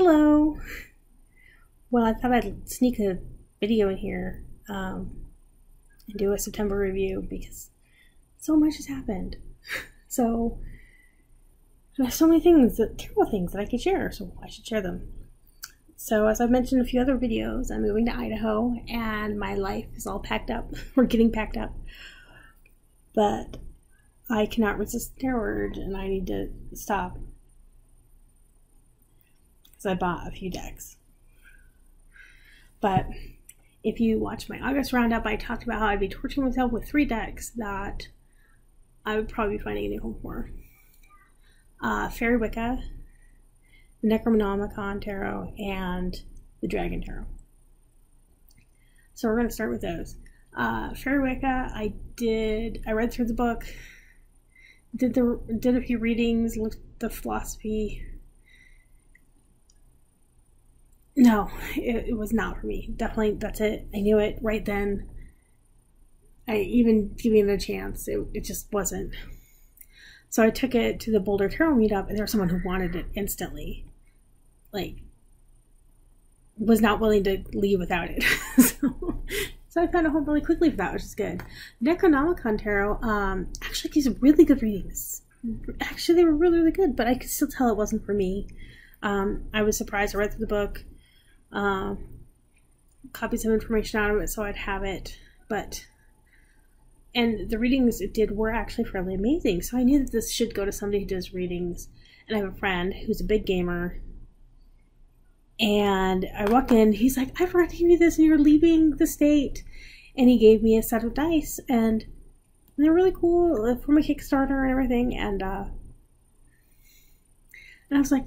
Hello. Well, I thought I'd sneak a video in here and do a September review because so much has happened. So there's so many things, terrible things that I could share, so I should share them. So as I've mentioned in a few other videos, I'm moving to Idaho and my life is all packed up, or getting packed up. But I cannot resist the tarot urge and I need to stop. So I bought a few decks. But if you watch my August roundup, I talked about how I'd be torturing myself with 3 decks that I would probably be finding a new home for. Fairy Wicca, the Necronomicon Tarot, and the Dragon Tarot. So we're going to start with those. Fairy Wicca, I read through the book, did a few readings, looked at the philosophy. No, it was not for me. Definitely, that's it. I knew it right then. I even giving it a chance, it just wasn't. So I took it to the Boulder Tarot meetup, and there was someone who wanted it instantly. Like, was not willing to leave without it. So I found a home really quickly for that, which is good. Necronomicon Tarot actually gives really good readings. Actually, they were really, really good, but I could still tell it wasn't for me. I was surprised. I read through the book, copied some information out of it so I'd have it, and the readings it did were actually fairly amazing. So I knew that this should go to somebody who does readings. And I have a friend who's a big gamer. And I walked in, he's like, I forgot to give you this and you're leaving the state. And he gave me a set of dice. And they're really cool for my Kickstarter and everything. And I was like,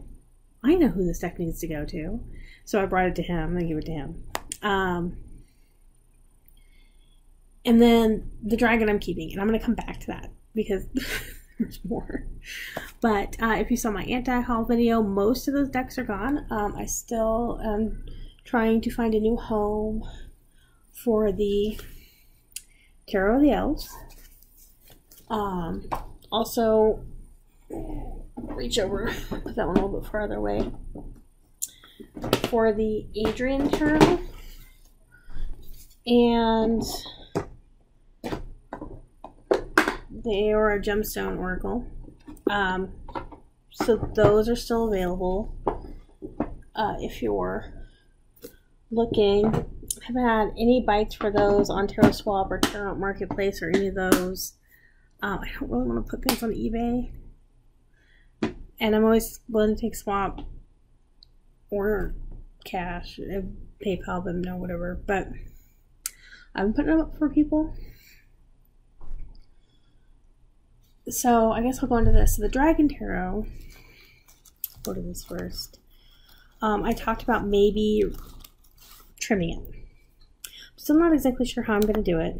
I know who this deck needs to go to. So I brought it to him and gave it to him. And then the dragon I'm keeping, and I'm going to come back to that because there's more. But if you saw my anti-haul video, most of those decks are gone. I still am trying to find a new home for the Tarot of the Elves. Also, reach over, put that one a little bit farther away. For the Adrian Tarot and the AORA Gemstone Oracle. So those are still available if you're looking. I haven't had any bites for those on Tarot Swap or Tarot Marketplace or any of those. I don't really want to put things on eBay. And I'm always willing to take swap or cash, PayPal them, no, whatever. But I've been putting them up for people. So I guess I'll go into this. So the Dragon Tarot, go to this first. I talked about maybe trimming it. Still not exactly sure how I'm going to do it.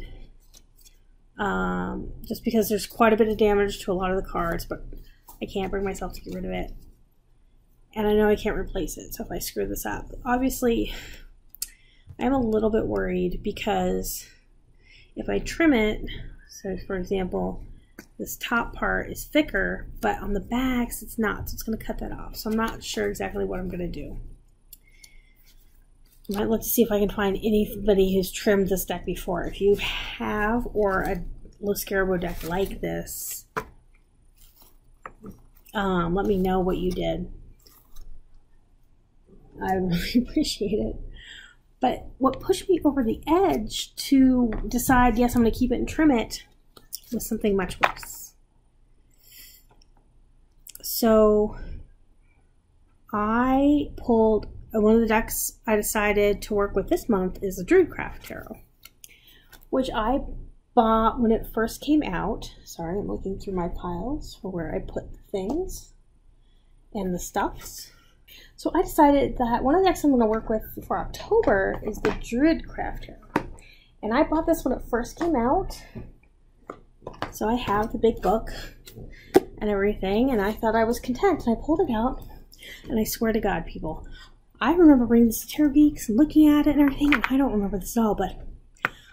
Just because there's quite a bit of damage to a lot of the cards, but I can't bring myself to get rid of it. And I know I can't replace it, so if I screw this up. Obviously, I'm a little bit worried because if I trim it, so for example, this top part is thicker, but on the backs it's not, so it's going to cut that off. So I'm not sure exactly what I'm going to do. I might look to see if I can find anybody who's trimmed this deck before. If you have, or a Los Caribou deck like this, let me know what you did. I really appreciate it. But what pushed me over the edge to decide, yes, I'm going to keep it and trim it, was something much worse. So I pulled one of the decks I decided to work with this month is the Druidcraft Tarot, which I bought when it first came out. Sorry, I'm looking through my piles for where I put the things and the stuffs. So I decided that one of the decks I'm going to work with for October is the Druidcraft Tarot. And I bought this when it first came out. So I have the big book and everything, and I thought I was content. And I pulled it out, and I swear to God, people, I remember bringing this to Tarot Geeks and looking at it and everything, and I don't remember this at all, but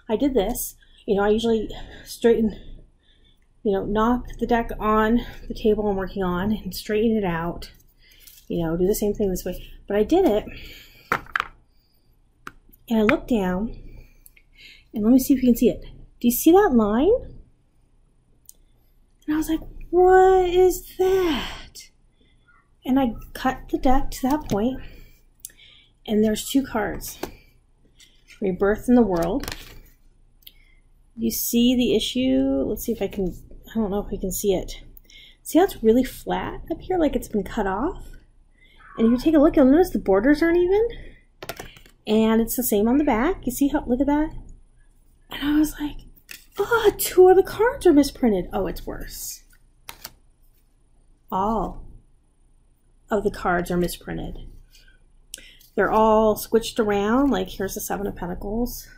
I did this. You know, I usually straighten, you know, knock the deck on the table I'm working on and straighten it out. You know, do the same thing this way. But I did it, and I looked down, and let me see if you can see it. Do you see that line? And I was like, what is that? And I cut the deck to that point, and there's 2 cards. Rebirth in the World. You see the issue? Let's see if I can, I don't know if we can see it. See how it's really flat up here, like it's been cut off? And if you take a look, you'll notice the borders aren't even. And it's the same on the back. You see how, look at that? And I was like, oh, 2 of the cards are misprinted. Oh, it's worse. All of the cards are misprinted. They're all switched around. Like here's the 7 of Pentacles.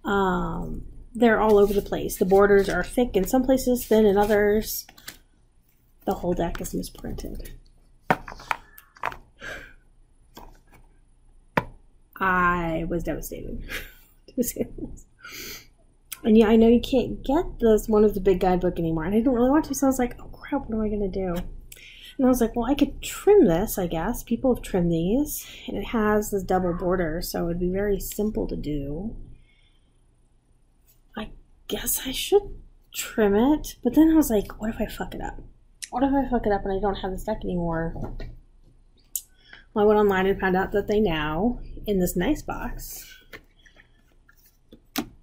They're all over the place. The borders are thick in some places, thin in others. The whole deck is misprinted. I was devastated. And yeah, I know you can't get this one of the big guidebook anymore, and I didn't really want to, so I was like, oh crap, what am I going to do? And I was like, well, I could trim this, I guess. People have trimmed these, and it has this double border, so it would be very simple to do. I guess I should trim it, but then I was like, what if I fuck it up? What if I fuck it up and I don't have this deck anymore? Well, I went online and found out that they now, in this nice box,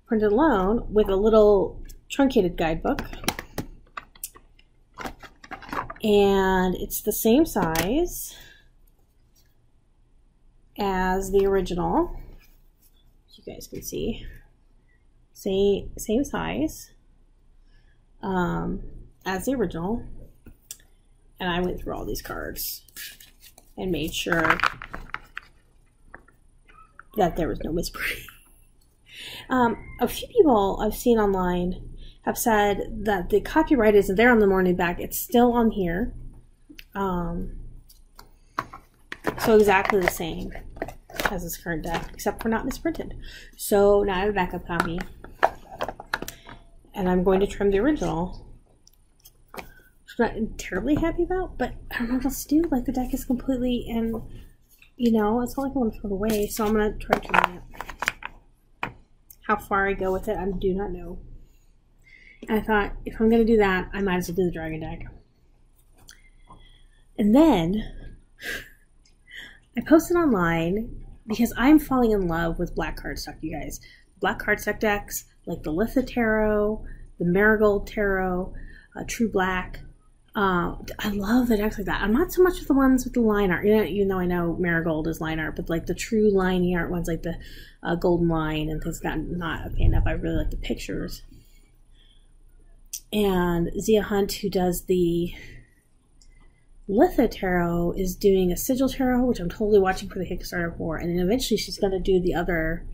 printed alone with a little truncated guidebook. And it's the same size as the original. As you guys can see. Same size as the original. And I went through all these cards and made sure that there was no misprint. A few people I've seen online have said that the copyright isn't there on the morning back. It's still on here. So exactly the same as this current deck, except for not misprinted. So now I have a backup copy. And I'm going to trim the original. Which I'm not terribly happy about, but I don't know what else to do. Like, the deck is completely, and you know, it's not like I want to throw it away, so I'm going to try trimming it. How far I go with it, I do not know. And I thought, if I'm going to do that, I might as well do the dragon deck. And then I posted online because I'm falling in love with black cardstock, you guys. Black cardstock decks, like the Litha Tarot, the Marigold Tarot, True Black. I love the decks like that. I'm not so much with the ones with the line art, even though I know Marigold is line art, but like the true line art ones, like the Golden Line and things that I'm not a fan of. I really like the pictures. And Zia Hunt, who does the Litha Tarot, is doing a Sigil Tarot, which I'm totally watching for the Kickstarter for, and then eventually she's going to do the other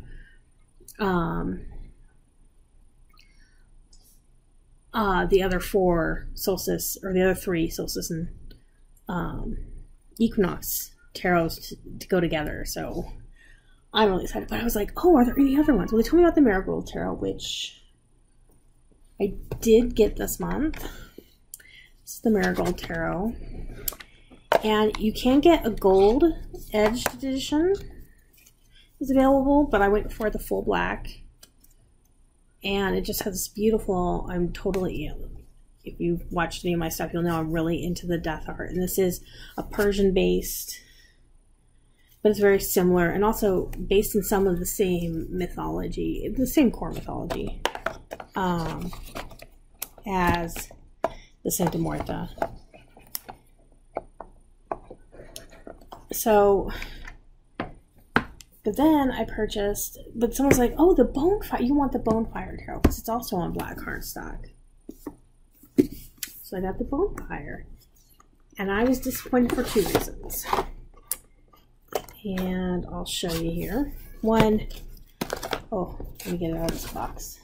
four solstice, or the other 3 solstice and equinox tarots to go together. So I'm really excited. But I was like, oh, are there any other ones? Well, they told me about the Marigold Tarot, which I did get this month. This is the Marigold Tarot. And you can get a gold edged edition is available, but I went for the full black. And it just has this beautiful, I'm totally, if you've watched any of my stuff, you'll know I'm really into the death art. And this is a Persian based, but it's very similar, and also based in some of the same mythology, the same core mythology, as the Santa Muerta. So, but then I purchased, but someone's like, oh, the Bonefire, you want the Bonefire Tarot, because it's also on black cardstock. So I got the Bonefire. And I was disappointed for 2 reasons. And I'll show you here. One, oh, let me get it out of this box.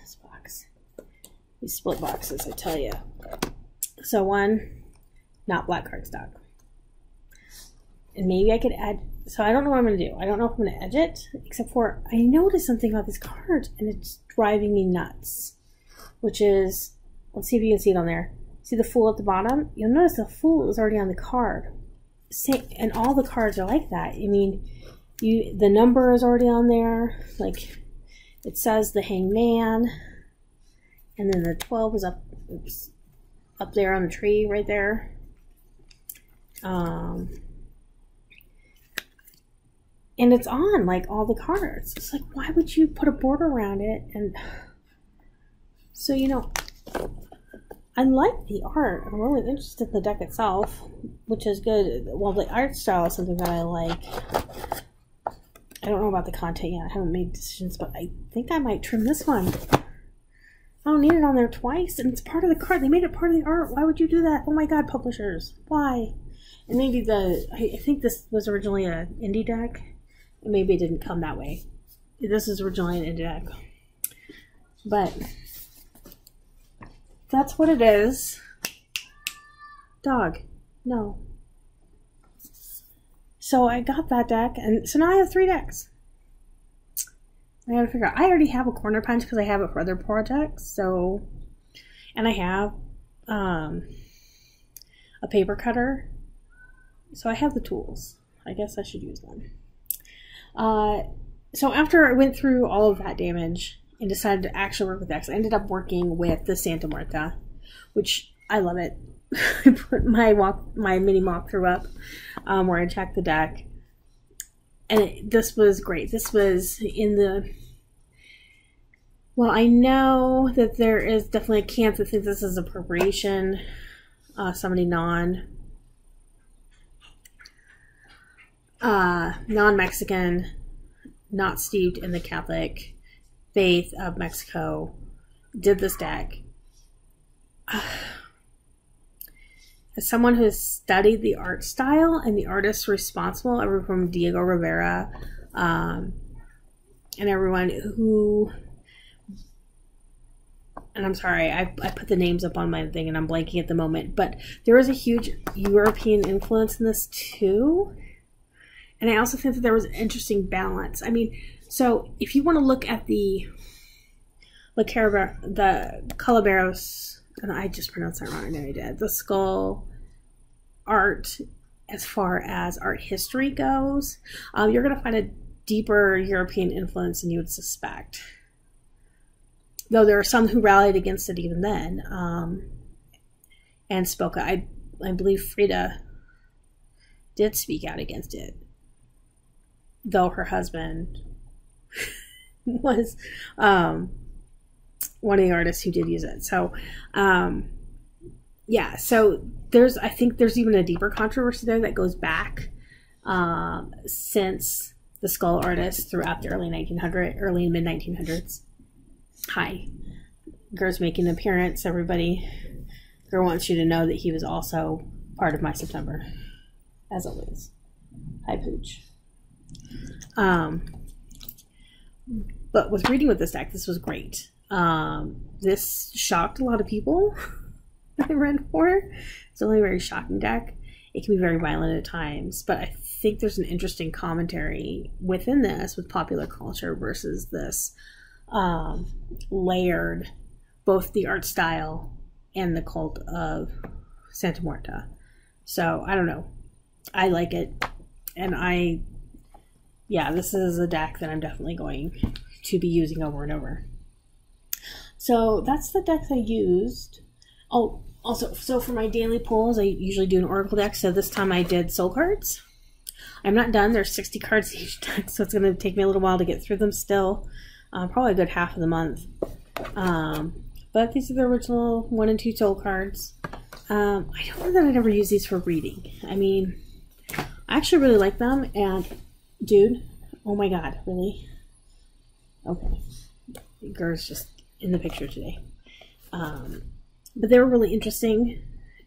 These split boxes, I tell you. So one, not black cardstock. And maybe I could add, so I don't know what I'm going to do. I don't know if I'm going to edge it, except for I noticed something about these cards, and it's driving me nuts. Which is, let's see if you can see it on there. See the Fool at the bottom? You'll notice the Fool is already on the card. and all the cards are like that. I mean, the number is already on there. Like, it says the Hangman, and then the 12 is up there on the tree right there. And it's on, like, all the cards. It's like, why would you put a border around it? And so, you know, I like the art. I'm really interested in the deck itself, which is good. Well, the art style is something that I like. I don't know about the content yet. I haven't made decisions, but I think I might trim this one. I don't need it on there twice, and it's part of the card. They made it part of the art. Why would you do that? Oh my god, publishers. Why? And maybe I think this was originally an indie deck. And maybe it didn't come that way. This is originally an indie deck. But that's what it is. Dog. No. So I got that deck, and so now I have 3 decks. I gotta figure out. I already have a corner punch because I have it for other projects. So, and I have a paper cutter. So I have the tools. I guess I should use them. So after I went through all of that damage and decided to actually work with decks, I ended up working with the Santa Muerta, which I love it. I put my mini walkthrough up where I checked the deck, and this was great. This was in the... Well, I know that there is definitely a camp that thinks this is appropriation, somebody non-Mexican, not steeped in the Catholic faith of Mexico, did this deck. As someone who has studied the art style and the artists responsible, everyone from Diego Rivera, and everyone who, and I'm sorry, I put the names up on my thing and I'm blanking at the moment, but there was a huge European influence in this too. And I also think that there was an interesting balance. I mean, so if you want to look at the Calaveros, and I just pronounced that wrong, I know I did, the skull art, as far as art history goes, you're going to find a deeper European influence than you would suspect. Though there are some who rallied against it even then, and spoke. I believe Frida did speak out against it, though her husband was one of the artists who did use it. So, yeah, so I think there's even a deeper controversy there that goes back since the skull artists throughout the early and mid-1900s. Hi. Ger's making an appearance, everybody. Ger wants you to know that he was also part of my September, as always. Hi, Pooch. But with reading with this deck, this was great. This shocked a lot of people I read for. It's only a very shocking deck. It can be very violent at times, but I think there's an interesting commentary within this with popular culture versus this layered, both the art style and the cult of Santa Muerta. So, I don't know. I like it. And yeah, this is a deck that I'm definitely going to be using over and over. So that's the decks I used. Oh, also, so for my daily pulls, I usually do an Oracle deck. So this time I did soul cards. I'm not done. There's 60 cards in each deck, so it's going to take me a little while to get through them still. Probably a good half of the month. But these are the original 1 and 2 soul cards. I don't know that I'd ever use these for reading. I mean, I actually really like them, and dude, oh my god, really? Okay. Ger's just in the picture today. But they were really interesting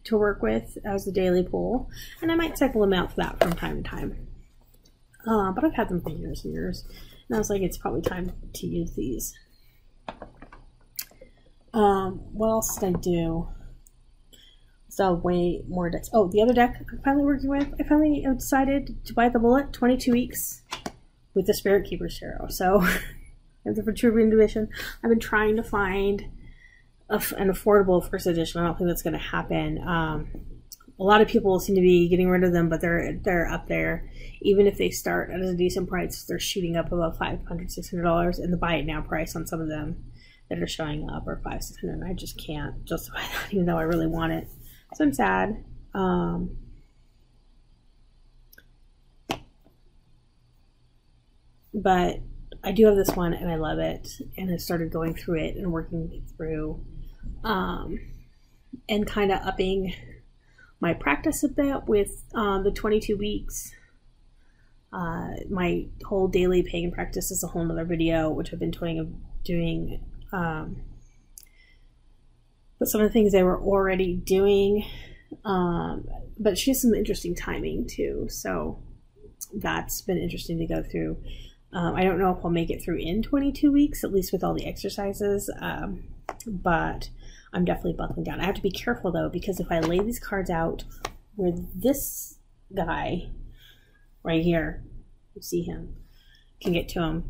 to work with as a daily pull, and I might cycle them out for that from time to time. But I've had them for years and years, and I was like, it's probably time to use these. What else did I do? So way more decks. Oh, the other deck I'm finally working with, I finally decided to bite the bullet, 22 weeks with the Spirit Keeper's Tarot. So for True Intuition, I've been trying to find an affordable first edition. I don't think that's going to happen. a lot of people seem to be getting rid of them, but they're up there. Even if they start at a decent price, they're shooting up about $500, $600, and the buy it now price on some of them that are showing up are $500, $600. And I just can't justify that, even though I really want it. So I'm sad. But I do have this one, and I love it, and I started going through it and working it through, and kind of upping my practice a bit with the 22 weeks. My whole daily pagan practice is a whole nother video, which I've been doing. But some of the things they were already doing, but she has some interesting timing too, so that's been interesting to go through. I don't know if I'll make it through in 22 weeks, at least with all the exercises, but I'm definitely buckling down. I have to be careful though, because if I lay these cards out where this guy right here, you see him, can get to him.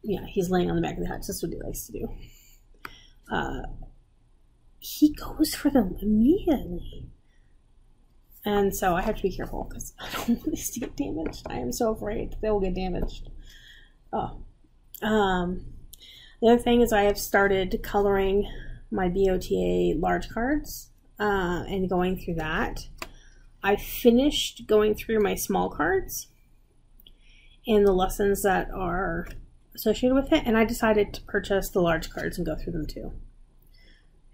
Yeah, he's laying on the back of the hatch. That's what he likes to do. He goes for them immediately. And so I have to be careful because I don't want these to get damaged. I am so afraid they will get damaged. Oh. The other thing is I have started coloring my BOTA large cards and going through that. I finished going through my small cards and the lessons that are associated with it, and I decided to purchase the large cards and go through them too.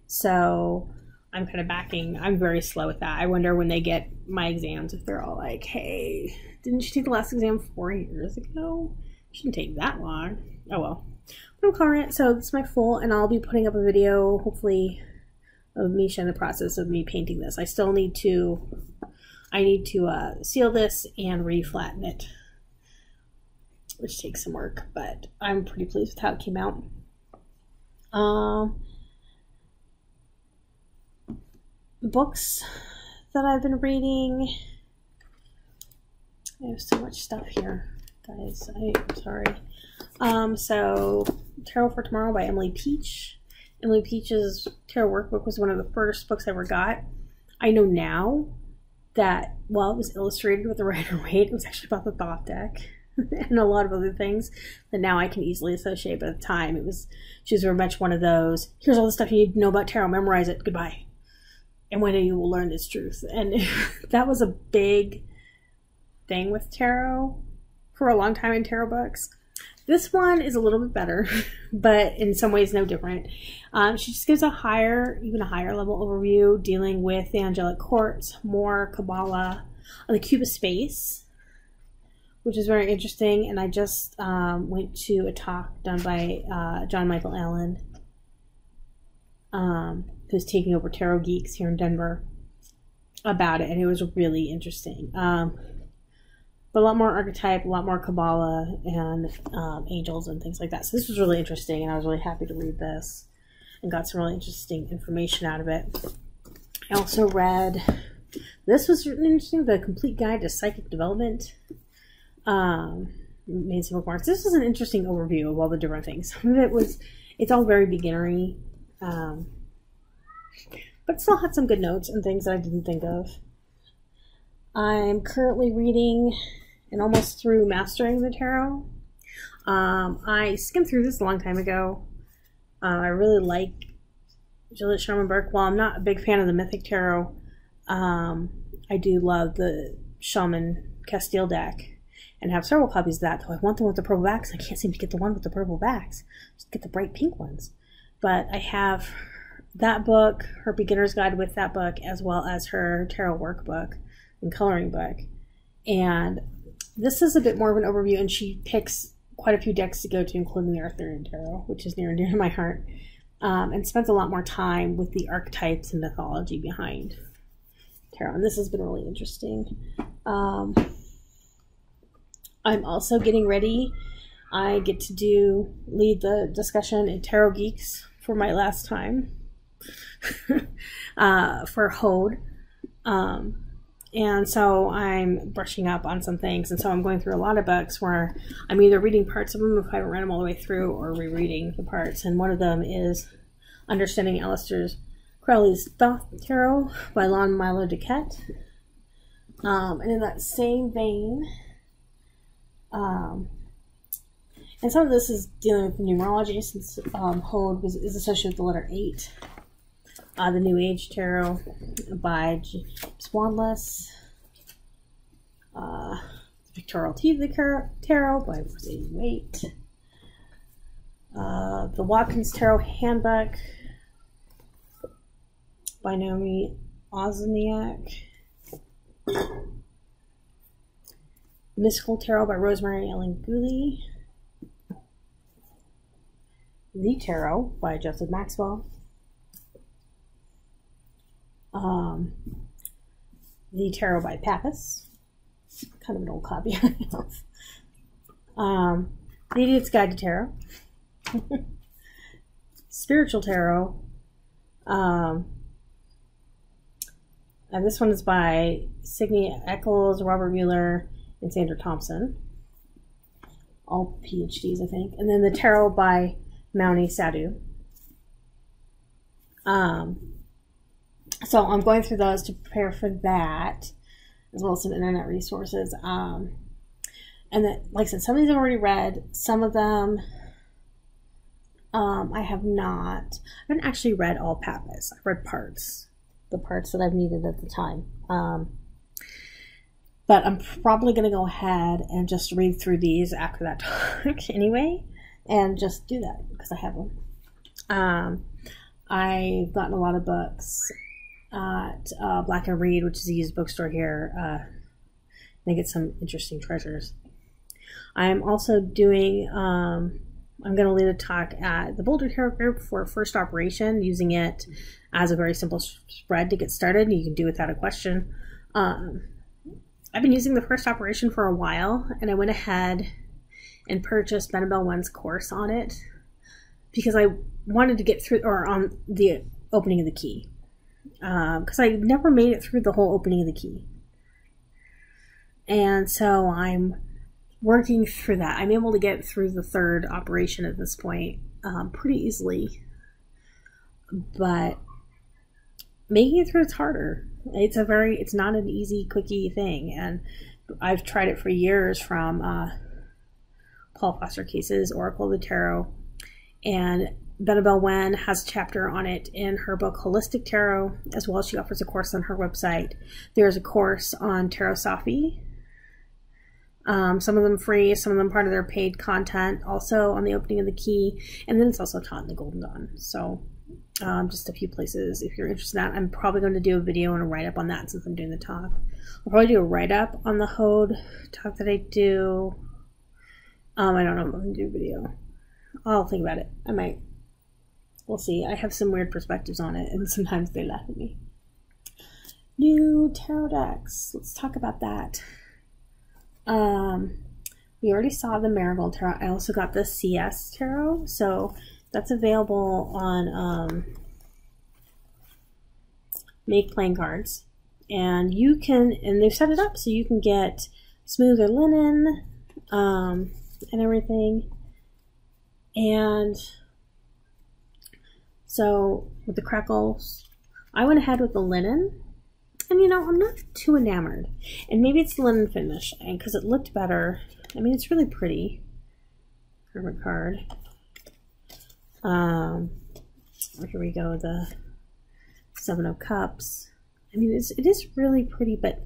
So I'm kind of backing. I'm very slow with that. I wonder when they get my exams if they're all like, hey, didn't you take the last exam 4 years ago? It shouldn't take that long. Oh well. I'm coloring it. So this is my full, and I'll be putting up a video hopefully of me showing the process of me painting this. I still need to, seal this and reflatten it, which takes some work, but I'm pretty pleased with how it came out. Books that I've been reading. I have so much stuff here, guys. I'm sorry. So Tarot for Tomorrow by Emily Peach. Emily Peach's tarot workbook was one of the first books I ever got. I know now that while it was illustrated with the Rider-Waite, it was actually about the Thoth deck and a lot of other things that now I can easily associate. But at the time, she was very much one of those, here's all the stuff you need to know about tarot, memorize it, goodbye. And one day you will learn this truth. And that was a big thing with tarot for a long time in tarot books. This one is a little bit better, but in some ways no different. She just gives even a higher level overview, dealing with the angelic courts, more Kabbalah, the cube of space, which is very interesting. And I just went to a talk done by John Michael Allen, who's taking over Tarot Geeks here in Denver, about it, and it was really interesting. But a lot more archetype, a lot more Kabbalah, and angels and things like that. So this was really interesting, and I was really happy to read this and got some really interesting information out of it. I also read, this was really interesting, The Complete Guide to Psychic Development. Made some bookmarks. This was an interesting overview of all the different things. Some of it was, it's all very beginnery, but still had some good notes and things that I didn't think of. I'm currently reading and almost through Mastering the Tarot. I skimmed through this a long time ago. I really like Juliet Sharman-Burke. While I'm not a big fan of the Mythic Tarot, I do love the Shaman Castile deck and have several copies of that, though I want the one with the purple backs. I can't seem to get the one with the purple backs. Just get the bright pink ones. But I have that book, her beginner's guide with that book, as well as her tarot workbook and coloring book. And this is a bit more of an overview, and she picks quite a few decks to go to, including the Arthurian Tarot, which is near and dear to my heart, and spends a lot more time with the archetypes and mythology behind tarot. And this has been really interesting. I'm also getting ready. I get to lead the discussion in Tarot Geeks for my last time for Hode. And so I'm brushing up on some things, and so I'm going through a lot of books where I'm either reading parts of them if I haven't read them all the way through, or rereading the parts. And one of them is Understanding Aleister Crowley's Thoth Tarot by Lon Milo Duquette. And in that same vein, and some of this is dealing with numerology, since Hode is associated with the letter 8. The New Age Tarot by James Wanless. Pictorial Tea Tarot by Mercedes Waite. The Watkins Tarot Handbook by Naomi Ozniak. Mystical Tarot by Rosemary Ellen Gooley. The Tarot by Joseph Maxwell. The Tarot by Pappas. Kind of an old copy. The Idiot's Guide to Tarot. Spiritual Tarot. And this one is by Signe Eccles, Robert Mueller, and Sandra Thompson. All PhDs, I think. And then the Tarot by Mouni Sadhu. So I'm going through those to prepare for that, as well as some internet resources. And that, like I said, some of these I've already read. Some of them I have not. I haven't actually read all Pappas. I've read parts. The parts that I've needed at the time. But I'm probably going to go ahead and just read through these after that talk anyway. And just do that because I have them. I've gotten a lot of books at Black and Read, which is a used bookstore here. They get some interesting treasures. I'm also doing, I'm going to lead a talk at the Boulder Tarot Group for First Operation, using it as a very simple spread to get started. You can do without a question. I've been using the First Operation for a while, and I went ahead and purchased Benabel One's course on it because I wanted to get through, or on the opening of the key. Because I never made it through the whole opening of the key. And so I'm working through that. I'm able to get through the third operation at this point pretty easily. But making it through it's harder. It's not an easy, quickie thing. And I've tried it for years, from Paul Foster Case's Oracle of the Tarot. And Benabel Wen has a chapter on it in her book Holistic Tarot, as well as she offers a course on her website. There's a course on Tarot Safi. Some of them free, some of them part of their paid content, also on the opening of the key. And then it's also taught in the Golden Dawn. So just a few places if you're interested in that. I'm probably going to do a video and a write-up on that since I'm doing the talk. I'll probably do a write-up on the Hode talk that I do. I don't know if I'm going to do a video. I'll think about it. I might. We'll see. I have some weird perspectives on it, and sometimes they laugh at me. New tarot decks. Let's talk about that. We already saw the Marigold Tarot. I also got the CS Tarot, so that's available on Make Playing Cards. And you can, and they've set it up so you can get smooth or linen and everything. And so with the crackles, I went ahead with the linen. And you know, I'm not too enamored. And maybe it's the linen finish, and because it looked better. I mean, it's really pretty. Perfect card. Here we go, the Seven of Cups. I mean, it is really pretty, but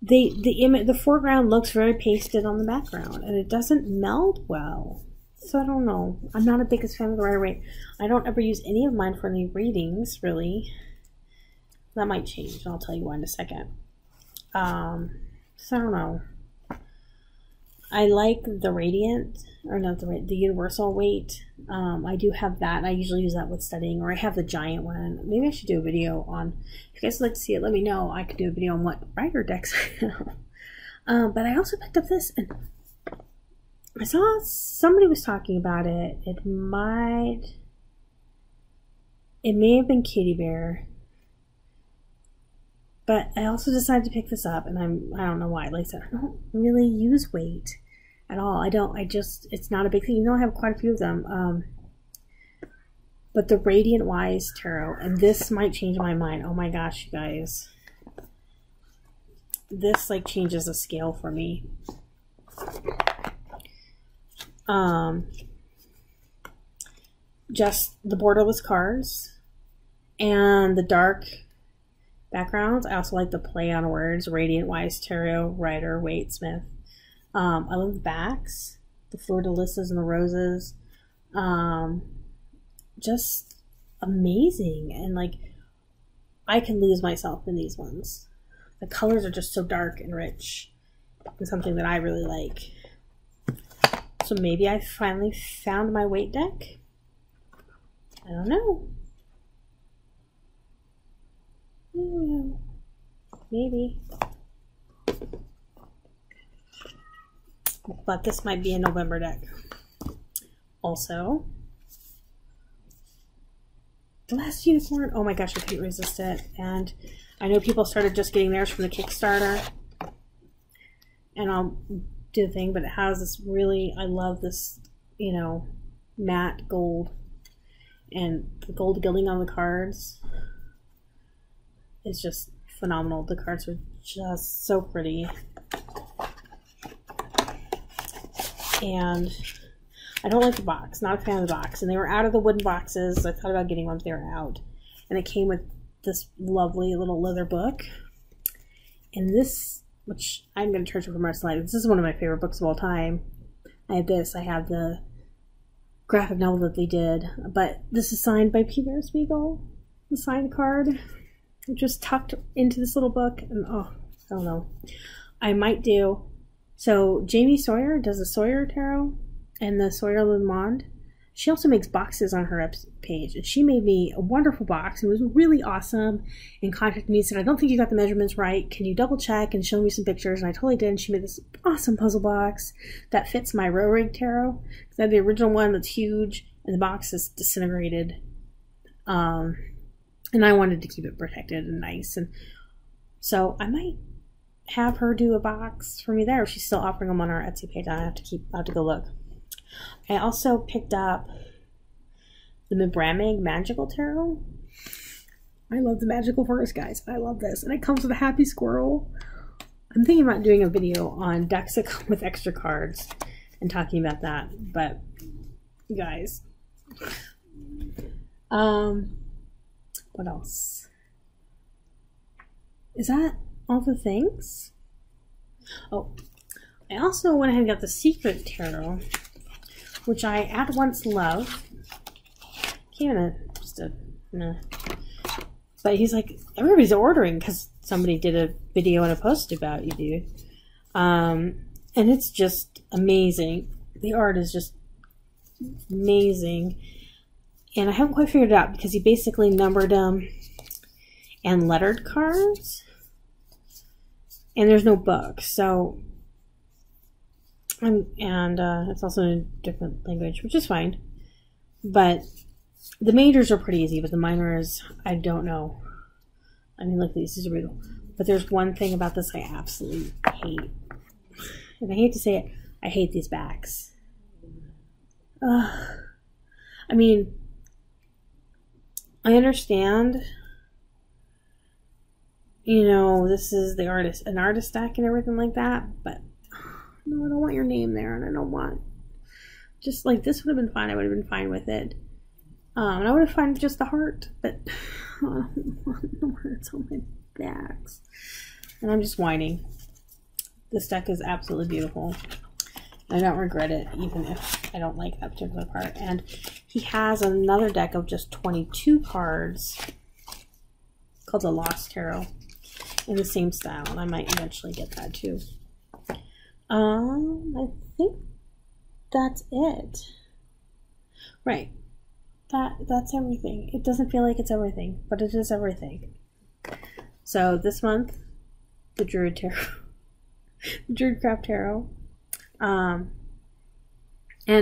the foreground looks very pasted on the background, and it doesn't meld well. So I don't know. I'm not a biggest fan of the Rider-Waite. I don't ever use any of mine for any readings, really. That might change, and I'll tell you why in a second. So I don't know. I like the Radient, or not the Universal Weight. I do have that, and I usually use that with studying, or I have the giant one. Maybe I should do a video on, if you guys would like to see it, let me know. I could do a video on what Rider decks I have. But I also picked up this, and I saw somebody was talking about it. It may have been Katie Bear. But I also decided to pick this up, and I don't know why. Like I said, I don't really use weight at all. It's not a big thing. You know, I have quite a few of them. but the Radiant Wise Tarot, and this might change my mind. Oh my gosh, you guys. This like changes the scale for me. Just the borderless cards and the dark backgrounds. I also like the play on words. Radiant Wise Tarot, Rider, Waite, Smith. I love the backs, the fleur-de-lises and the roses. Just amazing. And like, I can lose myself in these ones. The colors are just so dark and rich, and something that I really like. So maybe I finally found my Waite deck. I don't know. Maybe. But this might be a November deck. Also, the last unicorn. Oh my gosh, I couldn't resist it. And I know people started just getting theirs from the Kickstarter. And I'll do the thing, but it has this really, I love this, you know, matte gold. And the gold gilding on the cards is just phenomenal. The cards are just so pretty. And I don't like the box. Not a fan of the box. And they were out of the wooden boxes. I thought about getting one, but they were out. And it came with this lovely little leather book. And this, which I'm going to treasure for the rest of my life. This is one of my favorite books of all time. I have this. I have the graphic novel that they did. But this is signed by Peter Spiegel. The signed card. Just tucked into this little book. And oh, I don't know. I might do. So Jamie Sawyer does the Sawyer Tarot and the Sawyer Le Monde. She also makes boxes on her page, and she made me a wonderful box. It was really awesome, and contacted me and said, I don't think you got the measurements right. Can you double check and show me some pictures? And I totally did, and she made this awesome puzzle box that fits my Mibramig Tarot. I have the original one that's huge, and the box is disintegrated. And I wanted to keep it protected and nice. And so I might have her do a box for me there. She's still offering them on our Etsy page. I have to go look. I also picked up the Mibramig Magical Tarot. I love the magical forest, guys. I love this. And it comes with a happy squirrel. I'm thinking about doing a video on decks that come with extra cards and talking about that. But, you guys. What else? Is that all the things? Oh, I also went ahead and got the Secret Tarot, which I at once love. But he's like, everybody's ordering because somebody did a video and a post about you, dude. And it's just amazing. The art is just amazing. And I haven't quite figured it out because he basically numbered them and lettered cards. And there's no book, so it's also in a different language, which is fine. But the majors are pretty easy, but the minors, I don't know. I mean, look at these are brutal. But there's one thing about this I absolutely hate. And I hate to say it, I hate these backs. I mean, I understand, you know, this is the artist, an artist deck and everything like that, but no, I don't want your name there, and I don't want, just like, this would have been fine. I would have been fine with it. And I would have found just the heart, but I don't want the hearts on my backs. And I'm just whining. This deck is absolutely beautiful. I don't regret it, even if I don't like that particular part. And he has another deck of just 22 cards called the Lost Tarot in the same style, and I might eventually get that too. I think that's it. Right. That's everything. It doesn't feel like it's everything, but it is everything. So this month, the Druid Tarot, the Druidcraft Tarot. And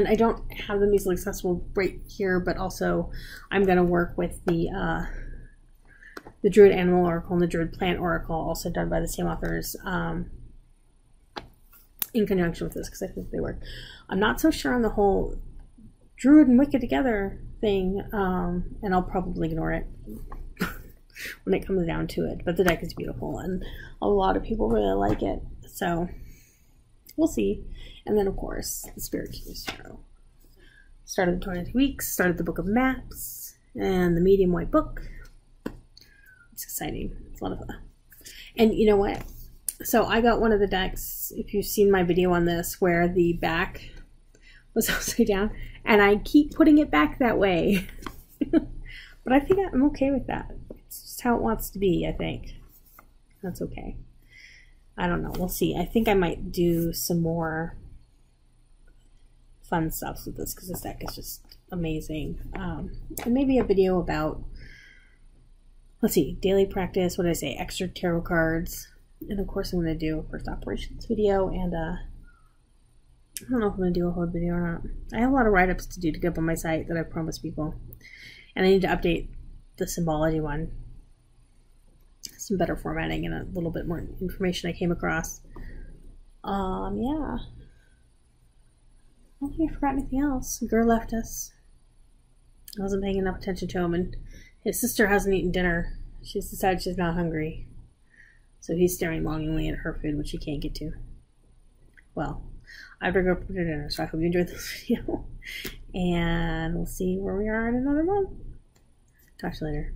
I don't have them easily accessible right here, but also I'm going to work with the Druid Animal Oracle and the Druid Plant Oracle, also done by the same authors, in conjunction with this, because I think they work. I'm not so sure on the whole Druid and Wicca together thing, and I'll probably ignore it when it comes down to it. But the deck is beautiful, and a lot of people really like it, so we'll see. And then, of course, the Spirit Genius Tarot. Started the 22 weeks, started the Book of Maps, and the medium white book. It's exciting. It's a lot of fun. And you know what? So I got one of the decks, if you've seen my video on this, where the back was upside down, and I keep putting it back that way. But I think I'm okay with that. It's just how it wants to be, I think. That's okay. I don't know. We'll see. I think I might do some more fun stuff with this, because this deck is just amazing. And maybe a video about, let's see, daily practice, what did I say, extra tarot cards. And of course I'm going to do a first operations video, and I don't know if I'm going to do a whole video or not. I have a lot of write-ups to do to get up on my site that I promised people. And I need to update the symbology one. Some better formatting and a little bit more information I came across. Yeah. I don't think I forgot anything else. Gur left us. I wasn't paying enough attention to him, and his sister hasn't eaten dinner. She's decided she's not hungry. So he's staring longingly at her food, which he can't get to. Well, I have to go for dinner, so I hope you enjoyed this video. And we'll see where we are in another month. Talk to you later.